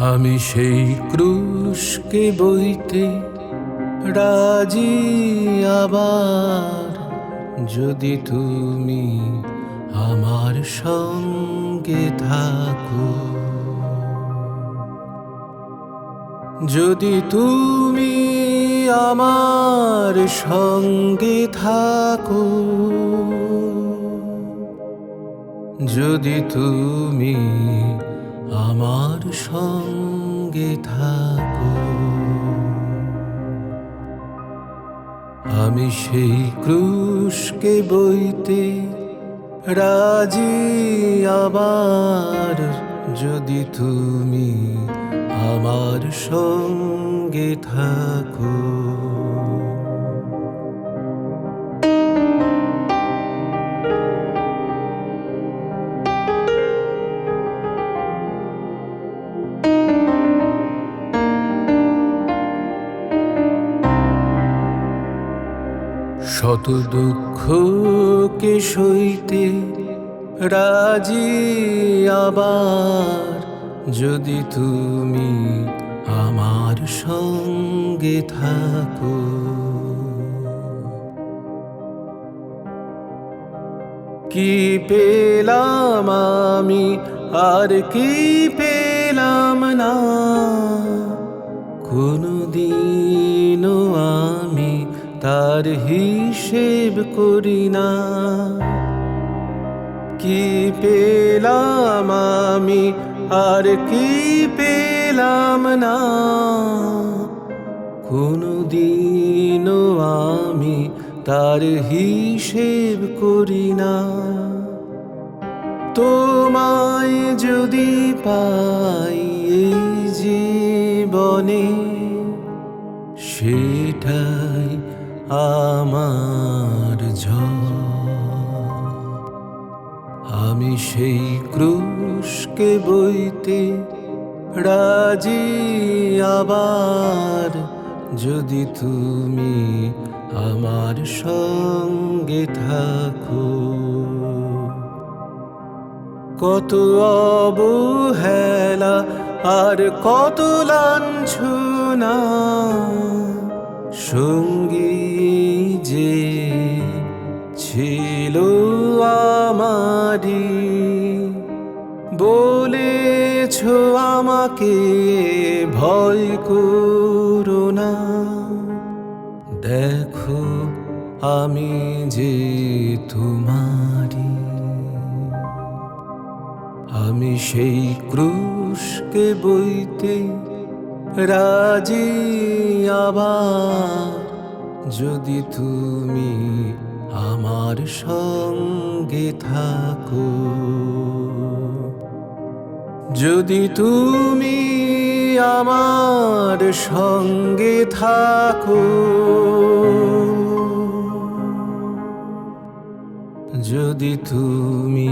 আমি সেই ক্রুশকে বইতে রাজি আবার, যদি তুমি আমার সঙ্গে থাকো। যদি তুমি আমার সঙ্গে থাকো, যদি তুমি আমার সঙ্গে থাকো, আমি সেই ক্রুশকে বইতে রাজি আবার, যদি তুমি আমার সঙ্গে থাকো। শত দুঃখকে সইতে রাজি আবার, যদি তুমি আমার সঙ্গে থাকো। কি পেলাম আমি আর কি পেলাম না, কোনদিনও আমি তার হিসেব করি না। কি পেলাম আমি আর কি পেলাম না, কোনদিনও আমি তার হিসেব করি না। তোমায় যদি পাই এই জীবনে, সেটাই আমার জয়। আমি সেই ক্রুশকে বইতে রাজি আবার, যদি তুমি আমার সঙ্গে থাকো। কত অবহেলা আর কত লাঞ্ছনা, সঙ্গী যে ছিল আমারি, বলেছ আমাকে ভয় করো না। দেখো আমি যে তোমারি, আমি সেই ক্রুশকে বইতে রাজি আবার, যদি তুমি আমার সঙ্গে থাকো। যদি তুমি আমার সঙ্গে থাকো, যদি তুমি